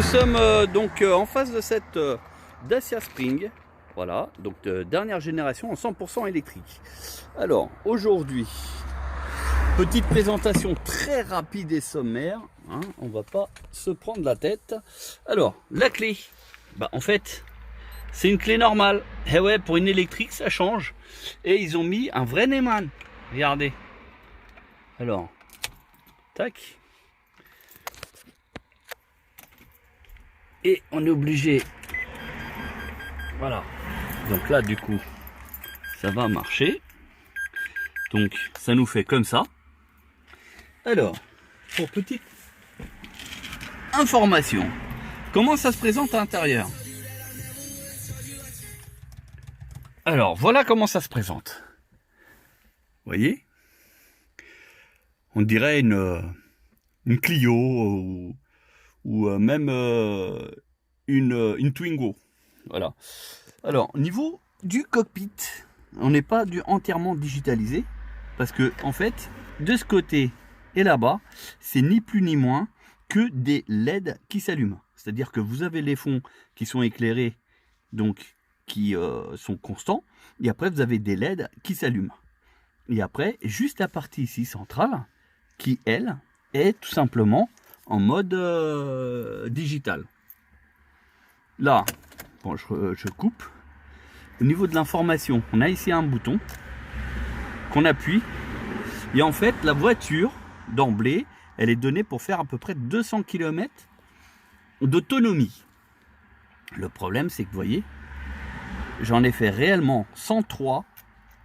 sommes donc en face de cette Dacia Spring, voilà, donc de dernière génération en 100% électrique. Alors aujourd'hui, petite présentation très rapide et sommaire, hein, on va pas se prendre la tête. Alors la clé, bah en fait c'est une clé normale. Et ouais, pour une électrique ça change. Et ils ont mis un vrai Neumann. Regardez. Alors, tac. Et on est obligé. Voilà. Donc là, du coup, ça va marcher. Donc, ça nous fait comme ça. Alors, pour petite information, comment ça se présente à l'intérieur? Alors, voilà comment ça se présente. Vous voyez? On dirait une Clio ou même une Twingo. Voilà. Alors, au niveau du cockpit, on n'est pas entièrement digitalisé parce que, en fait, de ce côté et là-bas, c'est ni plus ni moins que des LED qui s'allument. C'est-à-dire que vous avez les fonds qui sont éclairés, donc qui sont constants, et après vous avez des LED qui s'allument. Et après, juste la partie ici centrale, qui elle est tout simplement en mode digital. Là, bon, je coupe. Au niveau de l'information, on a ici un bouton qu'on appuie, et en fait la voiture d'emblée, elle est donnée pour faire à peu près 200 km d'autonomie. Le problème, c'est que vous voyez, j'en ai fait réellement 103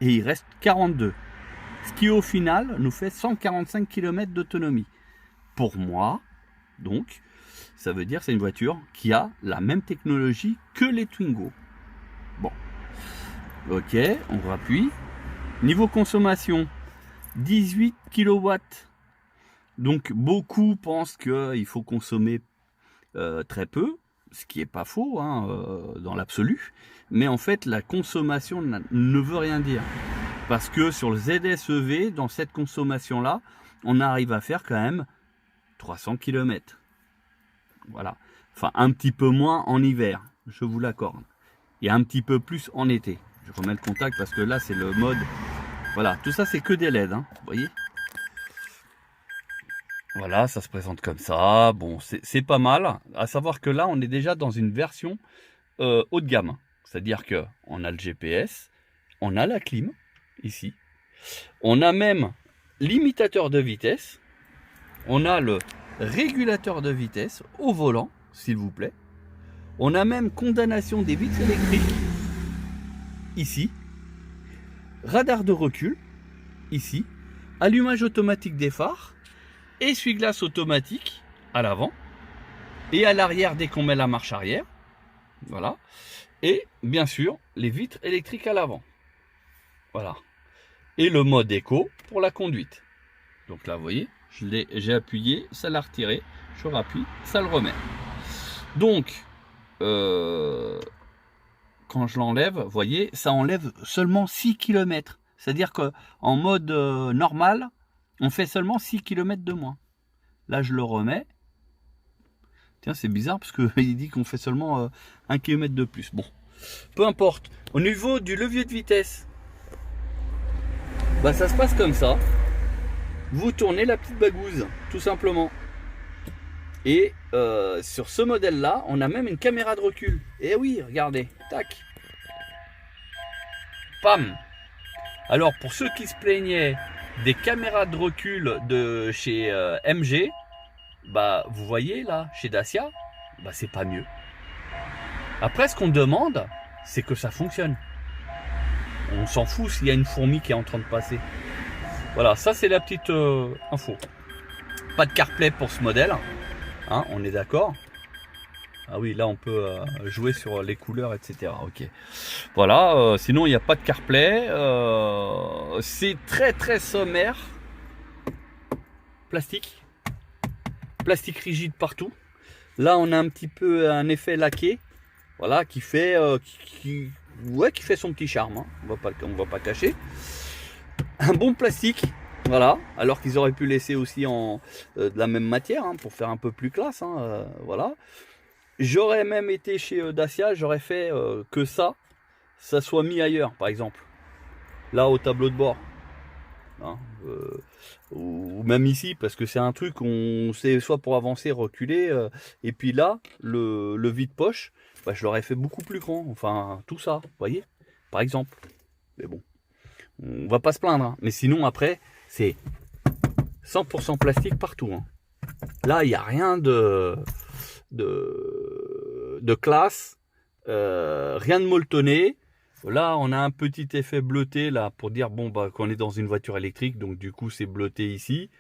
et il reste 42. Ce qui au final nous fait 145 km d'autonomie. Pour moi, donc, ça veut dire que c'est une voiture qui a la même technologie que les Twingo. Bon, ok, on rappuie. Niveau consommation, 18 kW. Donc beaucoup pensent qu'il faut consommer très peu, ce qui n'est pas faux hein, dans l'absolu. Mais en fait, la consommation ne veut rien dire. Parce que sur le ZSEV, dans cette consommation-là, on arrive à faire quand même 300 km. Voilà. Enfin, un petit peu moins en hiver, je vous l'accorde. Et un petit peu plus en été. Je remets le contact parce que là, c'est le mode... Voilà, tout ça, c'est que des LED, hein, vous voyez. Voilà, ça se présente comme ça. Bon, c'est pas mal. À savoir que là, on est déjà dans une version haut de gamme. C'est-à-dire qu'on a le GPS, on a la clim, ici. On a même l'imitateur de vitesse. On a le régulateur de vitesse au volant, s'il vous plaît. On a même condamnation des vitres électriques, ici. Radar de recul, ici. Allumage automatique des phares. Essuie-glace automatique à l'avant et à l'arrière dès qu'on met la marche arrière. Voilà. Et bien sûr, les vitres électriques à l'avant. Voilà. Et le mode éco pour la conduite. Donc là, vous voyez, j'ai appuyé, ça l'a retiré. Je rappuie, ça le remet. Donc, quand je l'enlève, vous voyez, ça enlève seulement 6 km. C'est-à-dire qu'en mode normal, on fait seulement 6 km de moins. Là, je le remets. Tiens, c'est bizarre parce qu'il dit qu'on fait seulement 1 km de plus. Bon, peu importe. Au niveau du levier de vitesse, bah, ça se passe comme ça. Vous tournez la petite bagouze, tout simplement. Et sur ce modèle-là, on a même une caméra de recul. Et oui, regardez. Tac. Pam. Alors, pour ceux qui se plaignaient des caméras de recul de chez MG, bah vous voyez là, chez Dacia, bah c'est pas mieux. Après, ce qu'on demande, c'est que ça fonctionne. On s'en fout s'il y a une fourmi qui est en train de passer. Voilà, ça c'est la petite info. Pas de CarPlay pour ce modèle, hein, on est d'accord. Ah oui, là on peut jouer sur les couleurs, etc. Ok. Voilà, sinon il n'y a pas de CarPlay. C'est très très sommaire. Plastique rigide partout. Là on a un petit peu un effet laqué. Voilà, qui fait qui fait son petit charme. Hein. On va pas cacher. Un bon plastique. Voilà, alors qu'ils auraient pu laisser aussi de la même matière hein, pour faire un peu plus classe. Hein, voilà. j'aurais même été chez Dacia, j'aurais fait que ça soit mis ailleurs, par exemple. Là, au tableau de bord. Hein, ou même ici, parce que c'est un truc, on sait soit pour avancer, reculer. Et puis là, le vide-poche, bah, je l'aurais fait beaucoup plus grand. Enfin, tout ça, vous voyez, par exemple. Mais bon, on va pas se plaindre. Hein. Mais sinon, après, c'est 100% plastique partout. Hein. Là, il n'y a rien de classe, rien de molletonné. Là, on a un petit effet bleuté là pour dire bon bah qu'on est dans une voiture électrique, donc du coup c'est bleuté ici.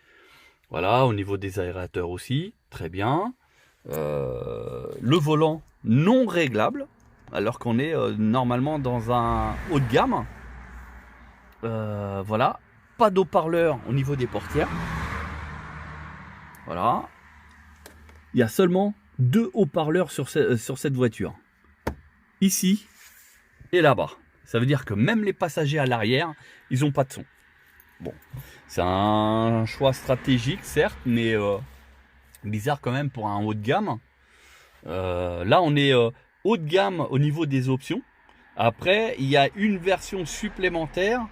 Voilà, au niveau des aérateurs aussi, très bien. Le volant non réglable, alors qu'on est normalement dans un haut de gamme. Voilà, pas d'haut-parleur au niveau des portières. Voilà. Il y a seulement 2 haut-parleurs sur cette voiture. Ici et là-bas. Ça veut dire que même les passagers à l'arrière, ils n'ont pas de son. Bon, c'est un choix stratégique, certes, mais bizarre quand même pour un haut de gamme. Là, on est haut de gamme au niveau des options. Après, il y a une version supplémentaire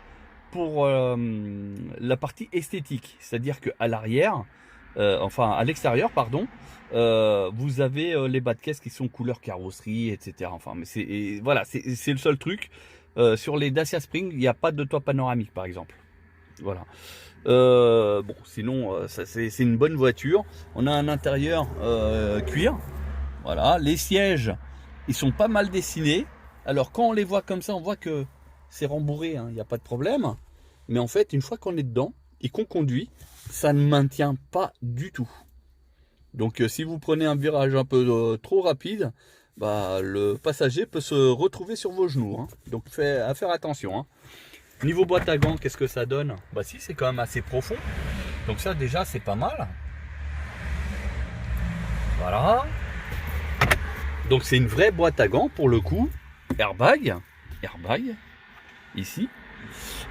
pour la partie esthétique. C'est-à-dire qu'à l'arrière, enfin à l'extérieur, pardon, vous avez les bas de caisse qui sont couleur carrosserie, etc. Enfin, mais voilà, c'est le seul truc. Sur les Dacia Spring, il n'y a pas de toit panoramique, par exemple. Voilà. Bon, sinon, c'est une bonne voiture. On a un intérieur cuir. Voilà. Les sièges, ils sont pas mal dessinés. Alors, quand on les voit comme ça, on voit que c'est rembourré, hein, il n'y a pas de problème. Mais en fait, une fois qu'on est dedans et qu'on conduit, ça ne maintient pas du tout. Donc si vous prenez un virage un peu trop rapide, bah, le passager peut se retrouver sur vos genoux. Hein. Donc à faire attention. Hein. Niveau boîte à gants, qu'est-ce que ça donne? Bah si, c'est quand même assez profond. Donc ça déjà c'est pas mal. Voilà. Donc c'est une vraie boîte à gants pour le coup. Airbag. Ici.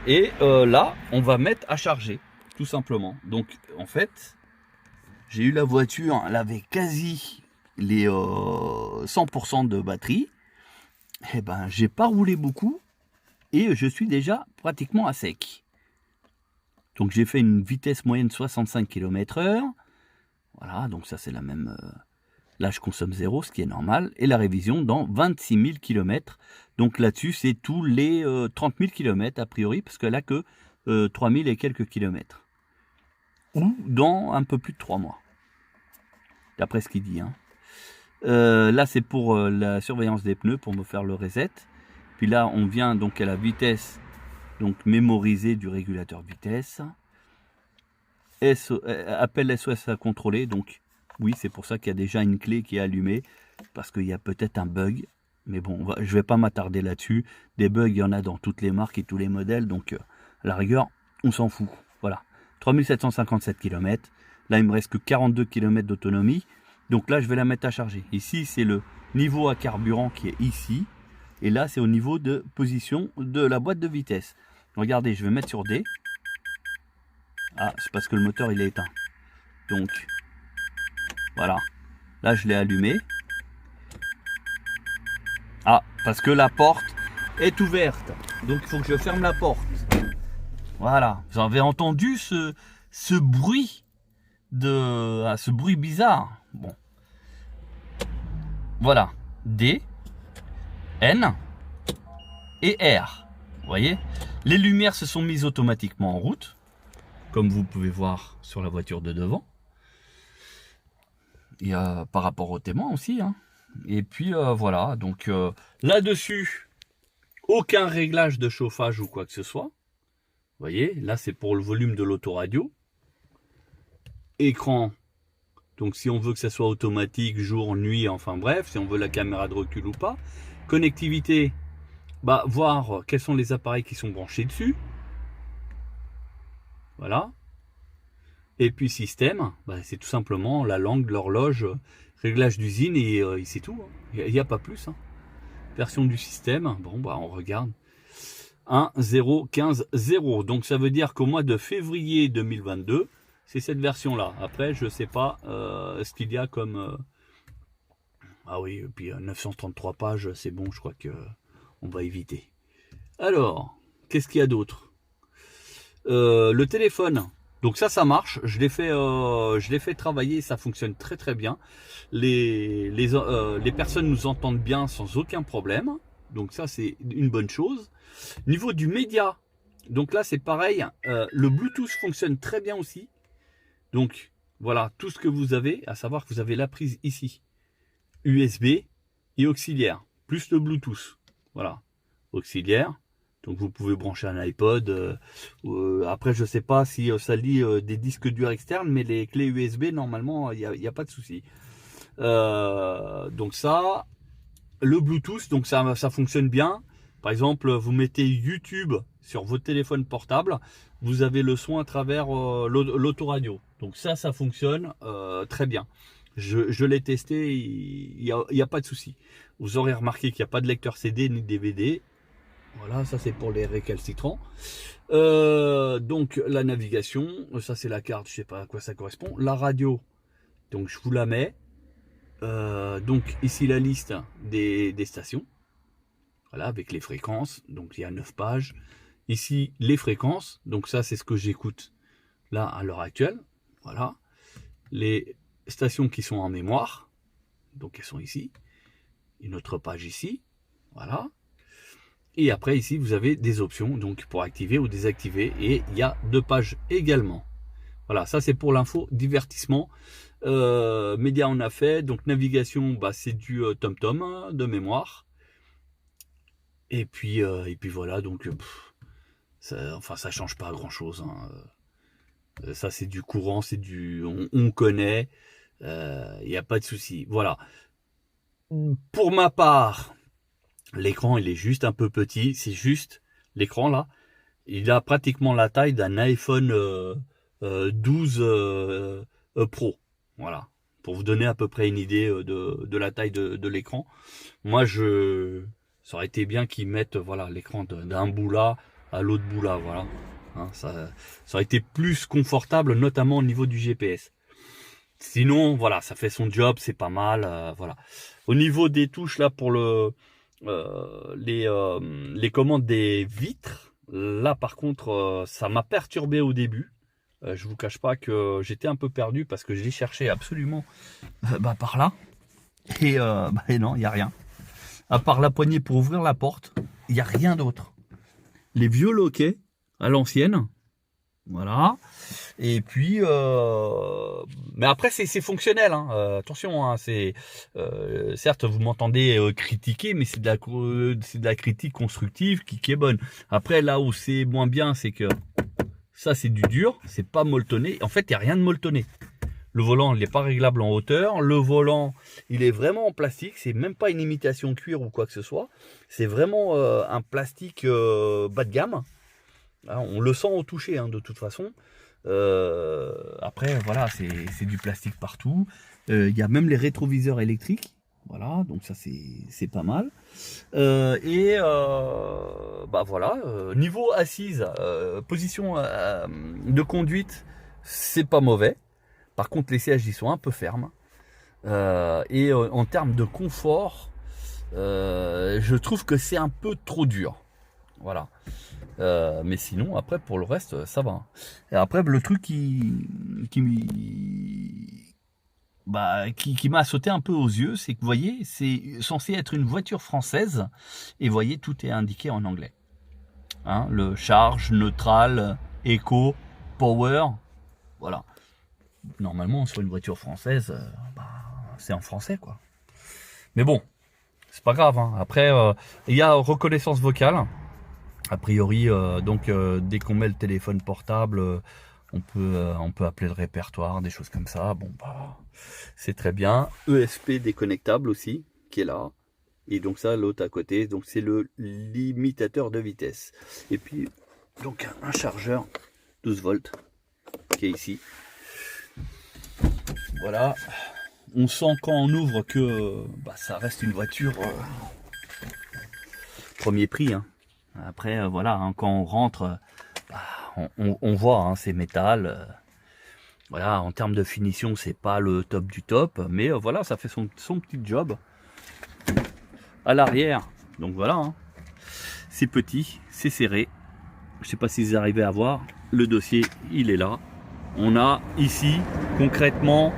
Et là, on va mettre à charger. Tout simplement. Donc en fait... J'ai eu la voiture, elle avait quasi les 100% de batterie. Eh ben, j'ai pas roulé beaucoup et je suis déjà pratiquement à sec. Donc j'ai fait une vitesse moyenne 65 km/h. Voilà, donc ça c'est la même. Là je consomme 0, ce qui est normal. Et la révision dans 26 000 km. Donc là-dessus c'est tous les 30 000 km a priori, parce qu'elle a que 3 000 et quelques kilomètres. Ou dans un peu plus de 3 mois. D'après ce qu'il dit. Hein. Là, c'est pour la surveillance des pneus, pour me faire le reset. Puis là, on vient donc à la vitesse donc mémorisée du régulateur vitesse. Appel SOS à contrôler. Donc, oui, c'est pour ça qu'il y a déjà une clé qui est allumée. Parce qu'il y a peut-être un bug. Mais bon, je ne vais pas m'attarder là-dessus. Des bugs, il y en a dans toutes les marques et tous les modèles. Donc, à la rigueur, on s'en fout. Voilà. 3757 km. Là, il me reste que 42 km d'autonomie. Donc là, je vais la mettre à charger. Ici, c'est le niveau à carburant qui est ici. Et là, c'est au niveau de position de la boîte de vitesse. Regardez, je vais mettre sur D. Ah, c'est parce que le moteur, il est éteint. Donc, voilà. Là, je l'ai allumé. Ah, parce que la porte est ouverte. Donc, il faut que je ferme la porte. Voilà. Vous avez entendu ce bruit ce bruit bizarre. Bon. Voilà. D, N et R. Vous voyez? Les lumières se sont mises automatiquement en route. Comme vous pouvez voir sur la voiture de devant. Et par rapport au témoin aussi. Hein. Et puis voilà. Donc là-dessus, aucun réglage de chauffage ou quoi que ce soit. Vous voyez? Là, c'est pour le volume de l'autoradio. Écran, donc si on veut que ça soit automatique, jour, nuit, enfin bref, si on veut la caméra de recul ou pas. Connectivité, bah voir quels sont les appareils qui sont branchés dessus. Voilà. Et puis système, bah, c'est tout simplement la langue, l'horloge, réglage d'usine et c'est tout. Il n'y a pas plus. Hein. Version du système, bon bah on regarde. 1.0.15.0, donc ça veut dire qu'au mois de février 2022, c'est cette version là. Après je sais pas ce qu'il y a comme Ah oui, et puis 933 pages, c'est bon, je crois que on va éviter. Alors, qu'est-ce qu'il y a d'autre? Le téléphone. Donc ça marche. Je l'ai fait travailler, ça fonctionne très très bien. Les personnes nous entendent bien sans aucun problème. Donc ça, c'est une bonne chose. Niveau du média, donc là, c'est pareil. Le Bluetooth fonctionne très bien aussi. Donc voilà, tout ce que vous avez, à savoir que vous avez la prise ici, USB et auxiliaire, plus le Bluetooth. Voilà, auxiliaire. Donc vous pouvez brancher un iPod. Après, je sais pas si ça lit des disques durs externes, mais les clés USB, normalement, il n'y a pas de souci. Donc ça, le Bluetooth, donc ça fonctionne bien. Par exemple, vous mettez YouTube sur votre téléphone portable, vous avez le son à travers l'autoradio. Donc ça fonctionne très bien. Je l'ai testé, il y a pas de souci. Vous aurez remarqué qu'il n'y a pas de lecteur CD ni DVD. Voilà, ça c'est pour les récalcitrants. Donc la navigation, ça c'est la carte, je sais pas à quoi ça correspond. La radio, donc je vous la mets. Donc ici la liste des stations. Voilà, avec les fréquences. Donc il y a 9 pages. Ici les fréquences. Donc ça c'est ce que j'écoute là à l'heure actuelle. Voilà. Les stations qui sont en mémoire. Donc elles sont ici. Une autre page ici. Voilà. Et après ici vous avez des options donc pour activer ou désactiver, et il y a 2 pages également. Voilà, ça c'est pour l'info divertissement. Média on a fait, donc navigation, bah, c'est du TomTom hein, de mémoire. Et puis voilà, donc ça change pas grand chose hein. Ça c'est du courant, c'est du on connaît, il n'y a pas de souci. Voilà, pour ma part, l'écran il est juste un peu petit, c'est juste l'écran là, il a pratiquement la taille d'un iPhone 12 Pro. Voilà, pour vous donner à peu près une idée de la taille de l'écran. Moi ça aurait été bien qu'ils mettent voilà l'écran d'un bout là à l'autre bout là, voilà. Hein, ça aurait été plus confortable, notamment au niveau du GPS. Sinon, voilà, ça fait son job, c'est pas mal. Voilà. Au niveau des touches là pour les commandes des vitres, là par contre, ça m'a perturbé au début. Je vous cache pas que j'étais un peu perdu parce que je les cherchais absolument par là. Et non, il n'y a rien. À part la poignée pour ouvrir la porte, il n'y a rien d'autre. Les vieux loquets à l'ancienne. Voilà. Et puis, mais après c'est fonctionnel. Hein. Attention, hein, certes vous m'entendez critiquer, mais c'est de la critique constructive qui est bonne. Après là où c'est moins bien, c'est que ça c'est du dur, c'est pas molletonné. En fait, il n'y a rien de molletonné. Le volant, il n'est pas réglable en hauteur. Le volant, il est vraiment en plastique. C'est même pas une imitation cuir ou quoi que ce soit. C'est vraiment un plastique bas de gamme. Hein, on le sent au toucher, hein, de toute façon. Après, voilà, c'est du plastique partout. Il y a même les rétroviseurs électriques. Voilà, donc ça c'est pas mal. Voilà. Niveau assise, position de conduite, c'est pas mauvais. Par contre, les sièges ils sont un peu fermes. En termes de confort, je trouve que c'est un peu trop dur. Voilà. Mais sinon, après, pour le reste, ça va. Et après, le truc qui m'a sauté un peu aux yeux, c'est que vous voyez, c'est censé être une voiture française. Et vous voyez, tout est indiqué en anglais. Hein, le charge, neutral, éco, power. Voilà. Normalement, sur une voiture française, c'est en français, quoi. Mais bon, c'est pas grave. Hein. Après, il y a reconnaissance vocale. A priori, dès qu'on met le téléphone portable, on peut appeler le répertoire, des choses comme ça. Bon, c'est très bien. ESP déconnectable aussi, qui est là. Et donc ça, l'autre à côté, donc c'est le limitateur de vitesse. Et puis, donc un chargeur 12 volts qui est ici. Voilà. On sent quand on ouvre que ça reste une voiture premier prix. Hein. Après, voilà, hein, quand on rentre, on voit, hein, c'est métal. Voilà, en termes de finition, c'est pas le top du top, mais voilà, ça fait son petit job. à l'arrière. Donc voilà, hein. C'est petit, c'est serré. Je sais pas si vous arrivez à voir. Le dossier, il est là. On a ici, concrètement,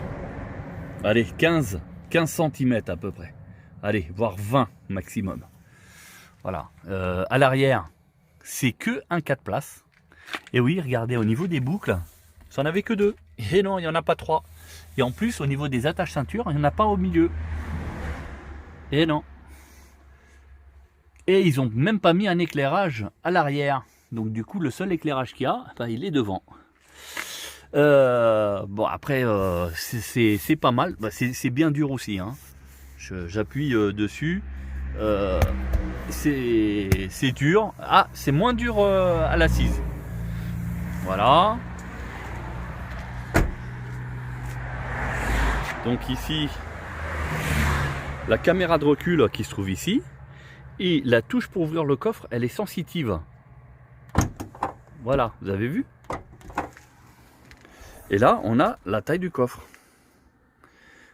allez, 15 cm à peu près. Allez, voire 20 maximum. Voilà. À l'arrière, c'est que un 4 places. Et oui, regardez, au niveau des boucles, ça n'en avait que 2. Et non, il n'y en a pas 3. Et en plus, au niveau des attaches ceintures, il n'y en a pas au milieu. Et non. Et ils n'ont même pas mis un éclairage à l'arrière. Donc du coup, le seul éclairage qu'il y a, ben, il est devant. Bon, après, c'est pas mal. Ben, c'est bien dur aussi, hein. J'appuie dessus. C'est dur. Ah, c'est moins dur à l'assise. Voilà. Donc ici, la caméra de recul qui se trouve ici. Et la touche pour ouvrir le coffre, elle est sensitive. Voilà, vous avez vu? Et là, on a la taille du coffre.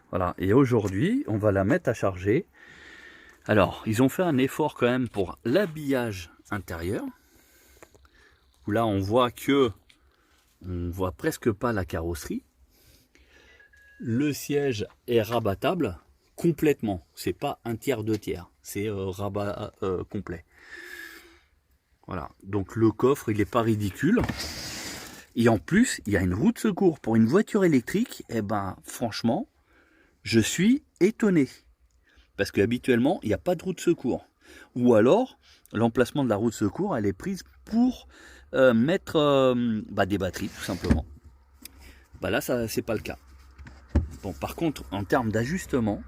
Voilà, et aujourd'hui, on va la mettre à charger. Alors, ils ont fait un effort quand même pour l'habillage intérieur. Où là, on voit presque pas la carrosserie. Le siège est rabattable complètement. C'est pas un tiers, 2 tiers. C'est rabat complet. Voilà. Donc le coffre, il n'est pas ridicule. Et en plus, il y a une roue de secours pour une voiture électrique. Et ben, franchement, je suis étonné. Parce qu'habituellement, il n'y a pas de roue de secours. Ou alors, l'emplacement de la roue de secours, elle est prise pour mettre des batteries, tout simplement. Bah là, ça, c'est pas le cas. Bon, par contre, en termes d'ajustement,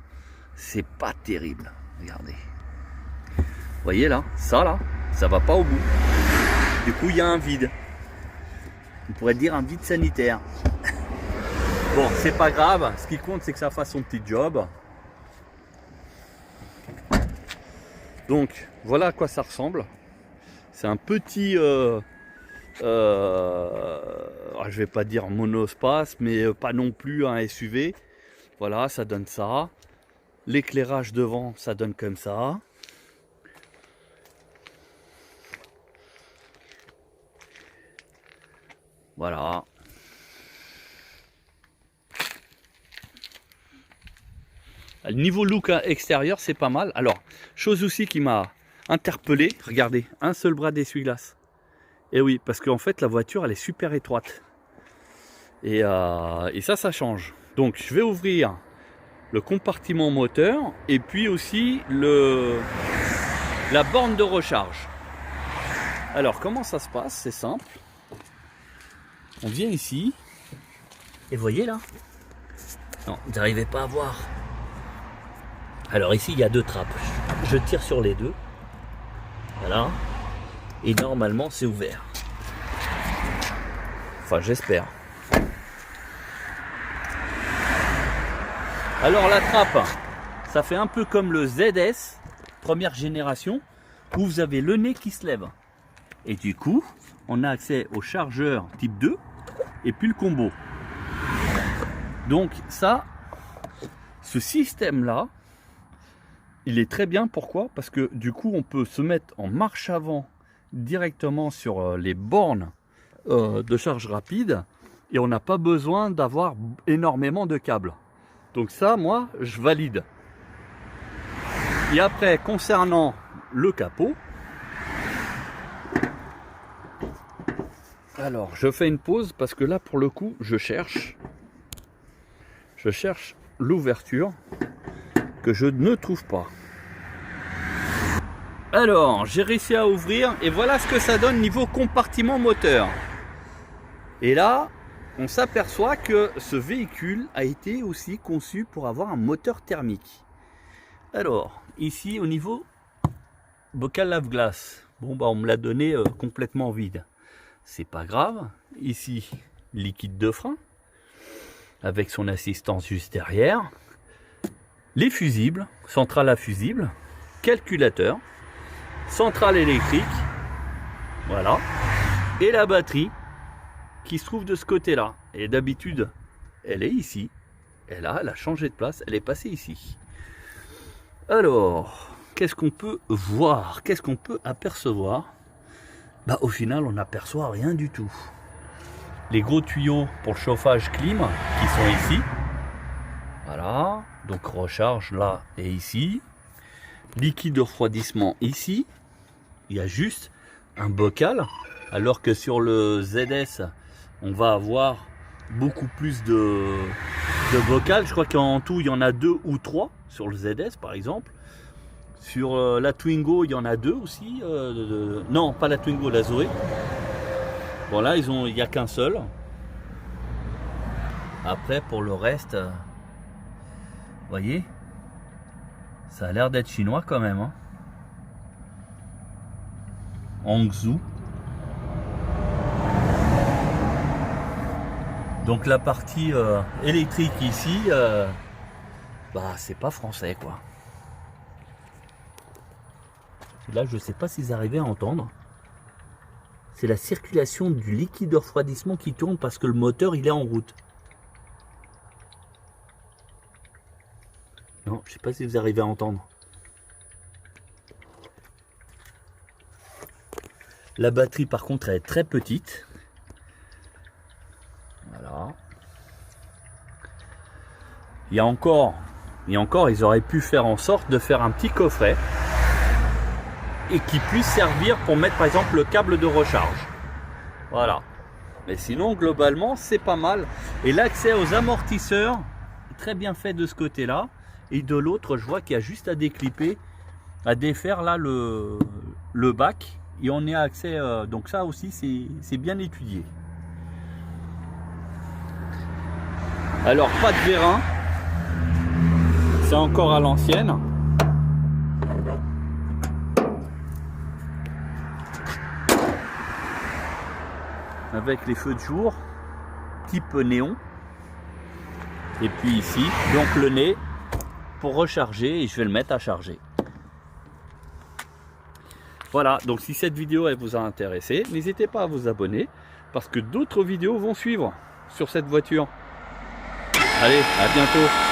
c'est pas terrible. Regardez. Vous voyez là, ça va pas au bout. Du coup, il y a un vide. On pourrait dire un vide sanitaire. Bon, c'est pas grave. Ce qui compte, c'est que ça fasse son petit job. Donc, voilà à quoi ça ressemble. C'est un petit... je vais pas dire monospace, mais pas non plus un SUV. Voilà, ça donne ça. L'éclairage devant, ça donne comme ça. Voilà. Le niveau look extérieur, c'est pas mal. Alors, chose aussi qui m'a interpellé, regardez, un seul bras d'essuie-glace. Et oui, parce qu'en fait, la voiture, elle est super étroite. Et ça change. Donc, je vais ouvrir le compartiment moteur et puis aussi la borne de recharge. Alors, comment ça se passe? C'est simple. On vient ici. Et vous voyez là? Non, vous n'arrivez pas à voir. Alors ici, il y a 2 trappes. Je tire sur les 2. Voilà. Et normalement, c'est ouvert. Enfin, j'espère. Alors la trappe, ça fait un peu comme le ZS, première génération, où vous avez le nez qui se lève. Et du coup, on a accès au chargeur type 2 et puis le combo. Donc ça, ce système-là, il est très bien. Pourquoi? Parce que du coup, on peut se mettre en marche avant directement sur les bornes de charge rapide et on n'a pas besoin d'avoir énormément de câbles. Donc ça, moi, je valide. Et après, concernant le capot, alors je fais une pause parce que là, pour le coup, je cherche l'ouverture que je ne trouve pas. Alors, j'ai réussi à ouvrir et voilà ce que ça donne niveau compartiment moteur. Et là, on s'aperçoit que ce véhicule a été aussi conçu pour avoir un moteur thermique. Alors, ici au niveau bocal lave-glace, bon bah on me l'a donné complètement vide. C'est pas grave. Ici, liquide de frein avec son assistance juste derrière. Les fusibles, centrale à fusible, calculateur, centrale électrique, voilà, et la batterie qui se trouve de ce côté-là. Et d'habitude, elle est ici. Et là, elle a changé de place, elle est passée ici. Alors, qu'est-ce qu'on peut voir? Qu'est-ce qu'on peut apercevoir? Bah, au final, on n'aperçoit rien du tout. Les gros tuyaux pour le chauffage clim qui sont ici. Voilà, donc recharge là et ici. Liquide de refroidissement ici. Il y a juste un bocal, alors que sur le ZS, on va avoir beaucoup plus de bocal. Je crois qu'en tout, il y en a 2 ou 3 sur le ZS par exemple. Sur la Twingo, il y en a 2 aussi. Non, pas la Twingo, la Zoé. Bon là, il n'y a qu'un seul. Après, pour le reste, vous voyez, ça a l'air d'être chinois quand même. Hein. Hangzhou. Donc la partie électrique ici, bah c'est pas français quoi. Là, je sais pas s'ils arrivaient à entendre. C'est la circulation du liquide de refroidissement qui tourne parce que le moteur il est en route. Non, je sais pas si vous arrivez à entendre. La batterie par contre elle est très petite. Voilà. Il y a encore, ils auraient pu faire en sorte de faire un petit coffret et qui puisse servir pour mettre par exemple le câble de recharge. Voilà. Mais sinon globalement c'est pas mal. Et l'accès aux amortisseurs est très bien fait de ce côté là. Et de l'autre je vois qu'il y a juste à déclipper, à défaire là le bac. Et on est à accès, donc ça aussi c'est bien étudié. Alors pas de vérin. C'est encore à l'ancienne. Avec les feux de jour type néon. Et puis ici, donc le nez pour recharger et je vais le mettre à charger. Voilà, donc si cette vidéo elle vous a intéressé, n'hésitez pas à vous abonner parce que d'autres vidéos vont suivre sur cette voiture. Allez, à bientôt.